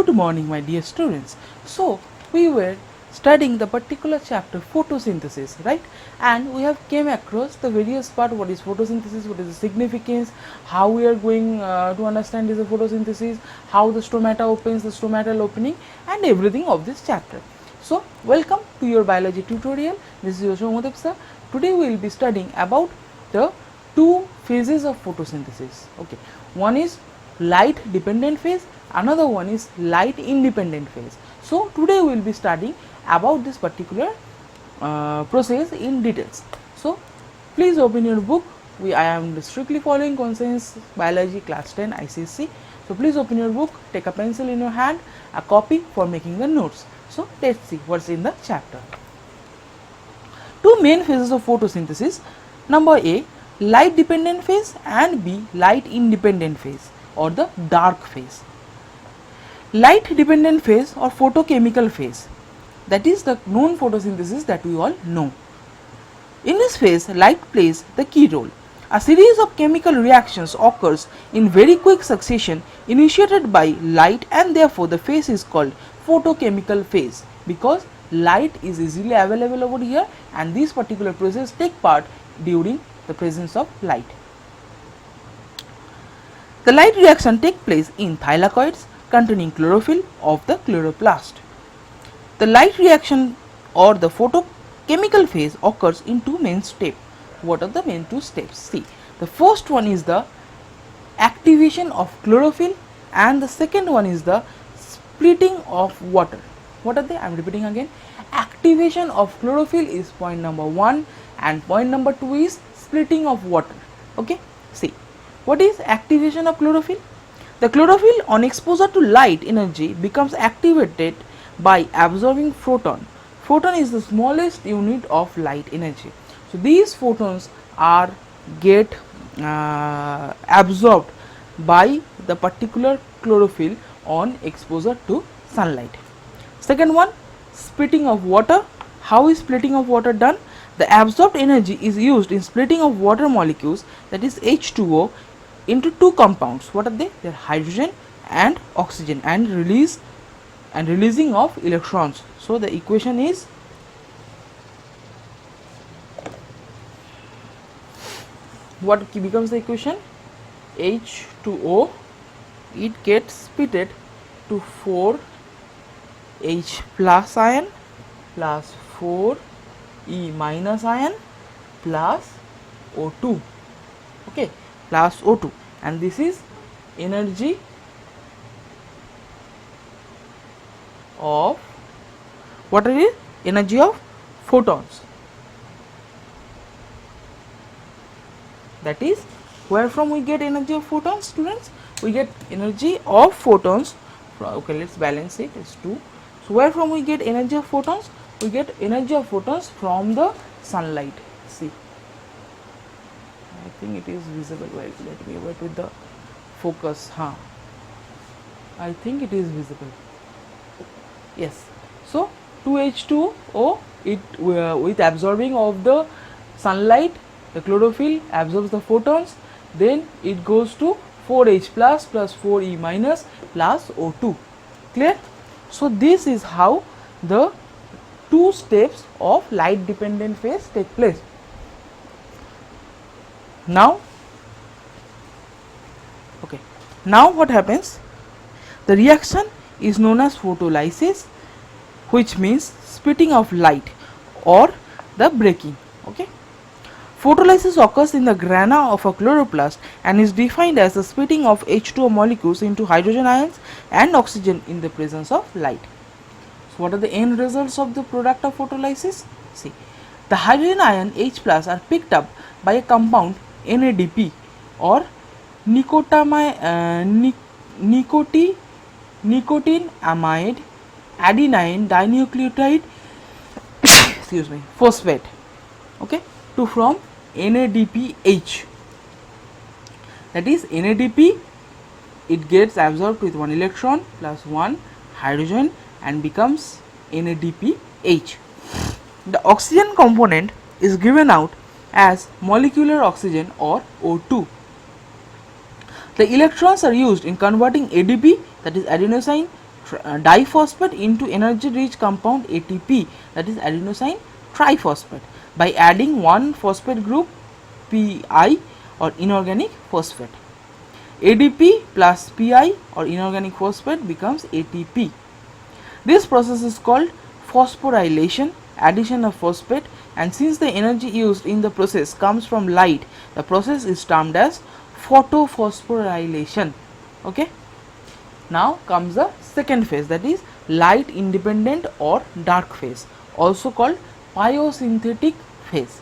Good morning, my dear students. So we were studying the particular chapter photosynthesis, right? And we have came across the various part, what is photosynthesis, what is the significance, how we are going to understand is the photosynthesis, how the stomata opens, the stomatal opening, and everything of this chapter. So welcome to your biology tutorial. This is Yoshua Modepsa. Today we will be studying about the two phases of photosynthesis. Okay, one is light dependent phase, another one is light independent phase. So today we will be studying about this particular process in details. So please open your book. I am strictly following Conscience Biology class 10 ICSE. So please open your book, take a pencil in your hand, a copy for making the notes. So let's see what's in the chapter. Two main phases of photosynthesis. Number A, light dependent phase, and B, light independent phase or the dark phase. Light dependent phase or photochemical phase, that is the known photosynthesis that we all know. In this phase, light plays the key role. A series of chemical reactions occurs in very quick succession initiated by light, and therefore the phase is called photochemical phase because light is easily available over here and this particular process take part during the presence of light. The light reaction take place in thylakoids containing chlorophyll of the chloroplast. The light reaction or the photochemical phase occurs in two main steps. What are the main two steps? See, the first one is the activation of chlorophyll and the second one is the splitting of water. What are they? I am repeating again. Activation of chlorophyll is point number 1 and point number 2 is splitting of water. Okay, see, what is activation of chlorophyll? The chlorophyll on exposure to light energy becomes activated by absorbing photon. Photon is the smallest unit of light energy. So these photons are get absorbed by the particular chlorophyll on exposure to sunlight. Second one, splitting of water. How is splitting of water done? The absorbed energy is used in splitting of water molecules, that is H2O, into two compounds. What are they? They are hydrogen and oxygen, and releasing of electrons. So the equation is what becomes the equation? H2O, it gets splitted to 4H plus ion plus 4E minus ion plus O2. Okay, plus O2, and this is energy of what is it? Energy of photons. That is where from we get energy of photons, students? We get energy of photons from, okay, let's balance it, it's 2. So where from we get energy of photons? We get energy of photons from the sunlight. See, I think it is visible. Well, let me wait with the focus. I think it is visible. Yes. So 2H2O, it with absorbing of the sunlight, the chlorophyll absorbs the photons, then it goes to 4H plus 4E minus plus O2. Clear? So this is how the two steps of light dependent phase take place. Now, okay, now what happens? The reaction is known as photolysis, which means splitting of light or the breaking. Okay, photolysis occurs in the grana of a chloroplast and is defined as the splitting of H2O molecules into hydrogen ions and oxygen in the presence of light. So what are the end results of the product of photolysis? See, the hydrogen ion H plus are picked up by a compound NADP or nicotinamide adenine dinucleotide excuse me, phosphate, okay, to form NADPH. That is NADP, it gets absorbed with 1 electron plus 1 hydrogen and becomes NADPH. The oxygen component is given out as molecular oxygen or O2. The electrons are used in converting ADP, that is adenosine, diphosphate into energy rich compound ATP, that is adenosine triphosphate, by adding one phosphate group Pi or inorganic phosphate. ADP plus Pi or inorganic phosphate becomes ATP. This process is called phosphorylation, addition of phosphate, and since the energy used in the process comes from light, the process is termed as photophosphorylation. Okay. Now comes the second phase, that is light independent or dark phase, also called biosynthetic phase.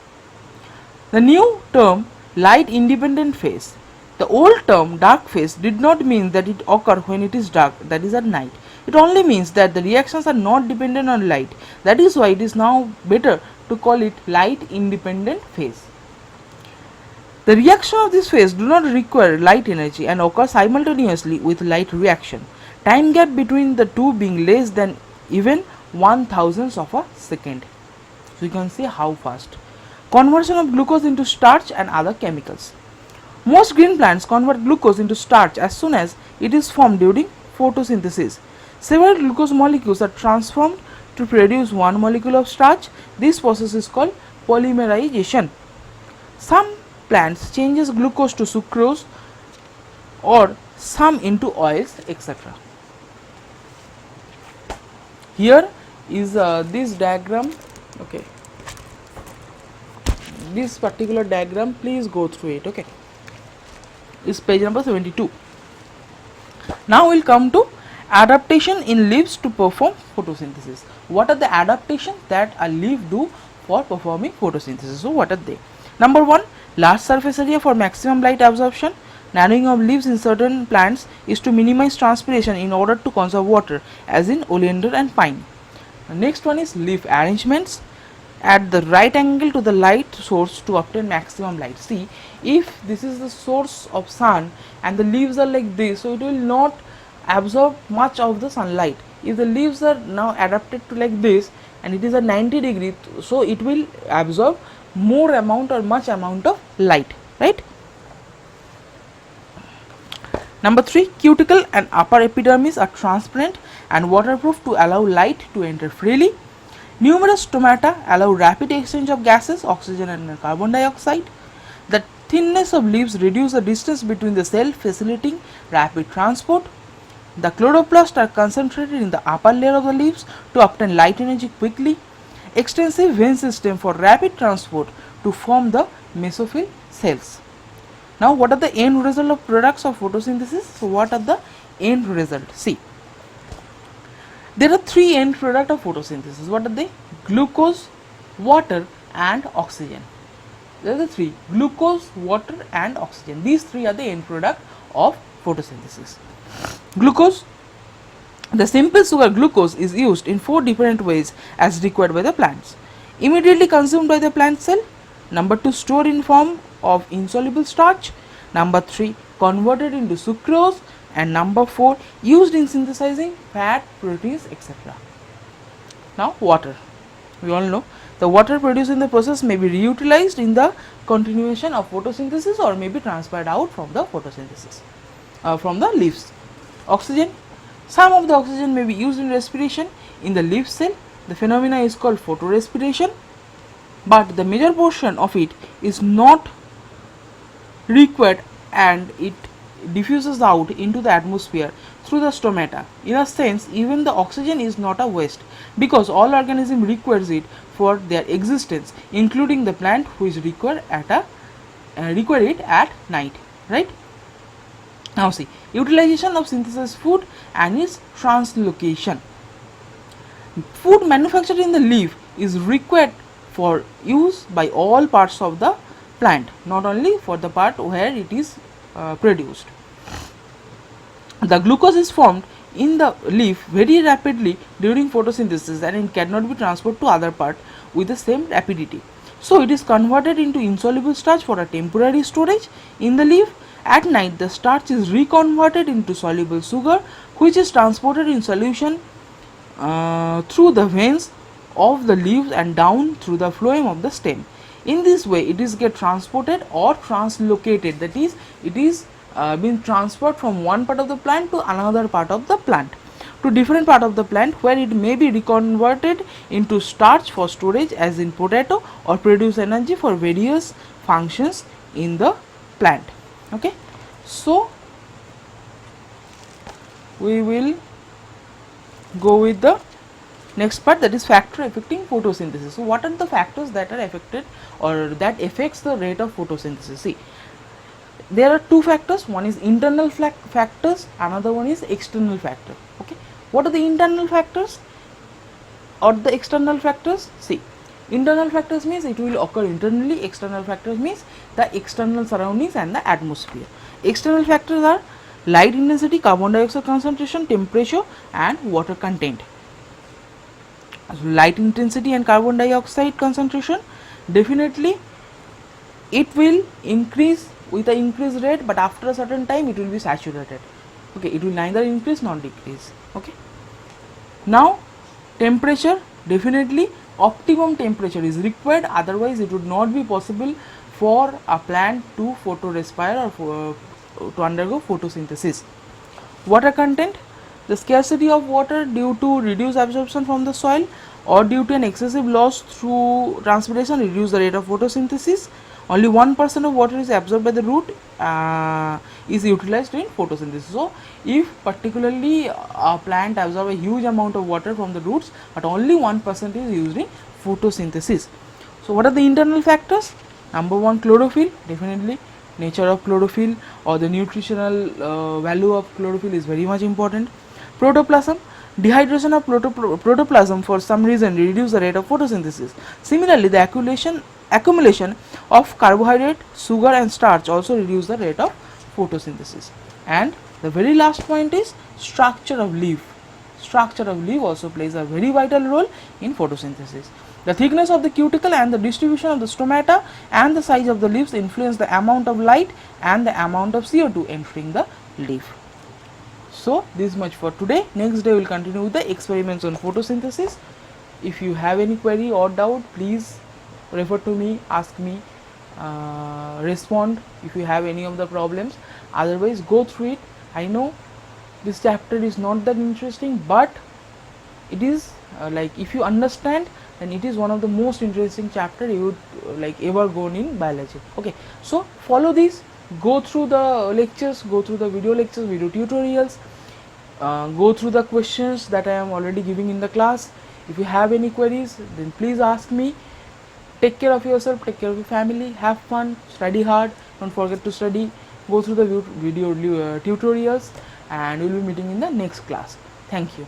The new term light independent phase. The old term dark phase did not mean that it occurs when it is dark, that is at night. It only means that the reactions are not dependent on light. That is why it is now better to call it light independent phase. The reaction of this phase do not require light energy and occur simultaneously with light reaction. Time gap between the two being less than even 1/1000th of a second. So you can see how fast. Conversion of glucose into starch and other chemicals. Most green plants convert glucose into starch as soon as it is formed during photosynthesis. Several glucose molecules are transformed to produce one molecule of starch. This process is called polymerization. Some plants changes glucose to sucrose or some into oils, etc. Here is this diagram. Okay, this particular diagram, please go through it. Okay, is page number 72. Now we will come to adaptation in leaves to perform photosynthesis. What are the adaptations that a leaf do for performing photosynthesis? So what are they? Number 1, large surface area for maximum light absorption. Narrowing of leaves in certain plants is to minimize transpiration in order to conserve water, as in oleander and pine. The next one is leaf arrangements at the right angle to the light source to obtain maximum light. See, if this is the source of sun and the leaves are like this, so it will not absorb much of the sunlight. If the leaves are now adapted to like this and it is at 90 degree, so it will absorb more amount or much amount of light, right? Number 3, cuticle and upper epidermis are transparent and waterproof to allow light to enter freely. Numerous stomata allow rapid exchange of gases, oxygen and carbon dioxide. The thinness of leaves reduces the distance between the cell, facilitating rapid transport. The chloroplasts are concentrated in the upper layer of the leaves to obtain light energy quickly. Extensive vein system for rapid transport to form the mesophyll cells. Now what are the end result of products of photosynthesis? So what are the end result? See, there are 3 end product of photosynthesis. What are they? Glucose, water and oxygen. There are the 3: glucose, water and oxygen. These 3 are the end product of photosynthesis. Glucose, the simple sugar glucose is used in 4 different ways as required by the plants. Immediately consumed by the plant cell. Number 2, stored in form of insoluble starch. Number 3, converted into sucrose. And number 4, used in synthesizing fat, proteins, etc. Now water, we all know the water produced in the process may be reutilized in the continuation of photosynthesis or may be transferred out from the photosynthesis from the leaves. Oxygen, some of the oxygen may be used in respiration in the leaf cell. The phenomena is called photorespiration, but the major portion of it is not required and it diffuses out into the atmosphere through the stomata. In a sense, even the oxygen is not a waste because all organism requires it for their existence, including the plant which require it at night, right? Now see, utilization of synthesized food and its translocation. Food manufactured in the leaf is required for use by all parts of the plant, not only for the part where it is produced. The glucose is formed in the leaf very rapidly during photosynthesis and it cannot be transported to other part with the same rapidity. So it is converted into insoluble starch for a temporary storage in the leaf. At night, the starch is reconverted into soluble sugar, which is transported in solution through the veins of the leaves and down through the phloem of the stem. In this way, it is get transported or translocated, that is, it is being transferred from one part of the plant to another part of the plant. to different part of the plant where it may be reconverted into starch for storage as in potato, or produce energy for various functions in the plant. Okay, so we will go with the next part, that is factor affecting photosynthesis. So what are the factors that are affected or that affects the rate of photosynthesis? See, there are two factors, one is internal factors, another one is external factor. Okay, what are the internal factors or the external factors? See, internal factors means it will occur internally, external factors means the external surroundings and the atmosphere. External factors are light intensity, carbon dioxide concentration, temperature and water content. So light intensity and carbon dioxide concentration, definitely it will increase with the increased rate, but after a certain time it will be saturated. Okay, it will neither increase nor decrease. Okay, now temperature, definitely optimum temperature is required, otherwise it would not be possible for a plant to photorespire or to undergo photosynthesis. Water content, the scarcity of water due to reduced absorption from the soil or due to an excessive loss through transpiration reduce the rate of photosynthesis. Only 1% of water is absorbed by the root is utilized in photosynthesis. So if particularly a plant absorbs a huge amount of water from the roots, but only 1% is used in photosynthesis. So what are the internal factors? Number one, chlorophyll, definitely nature of chlorophyll or the nutritional value of chlorophyll is very much important. Protoplasm, dehydration of protoplasm for some reason reduce the rate of photosynthesis. Similarly, the accumulation of carbohydrate, sugar and starch also reduce the rate of photosynthesis. And the very last point is structure of leaf. Structure of leaf also plays a very vital role in photosynthesis. The thickness of the cuticle and the distribution of the stomata and the size of the leaves influence the amount of light and the amount of CO2 entering the leaf. So this much for today. Next day we will continue with the experiments on photosynthesis. If you have any query or doubt, please refer to me, ask me, respond if you have any of the problems. Otherwise, go through it. I know this chapter is not that interesting, but it is like if you understand, then it is one of the most interesting chapter you would like ever go in biology. Okay, so follow this, go through the lectures, go through the video lectures, video tutorials, go through the questions that I am already giving in the class. If you have any queries, then please ask me. Take care of yourself, take care of your family, have fun, study hard, don't forget to study, go through the video tutorials, and we will be meeting in the next class. Thank you.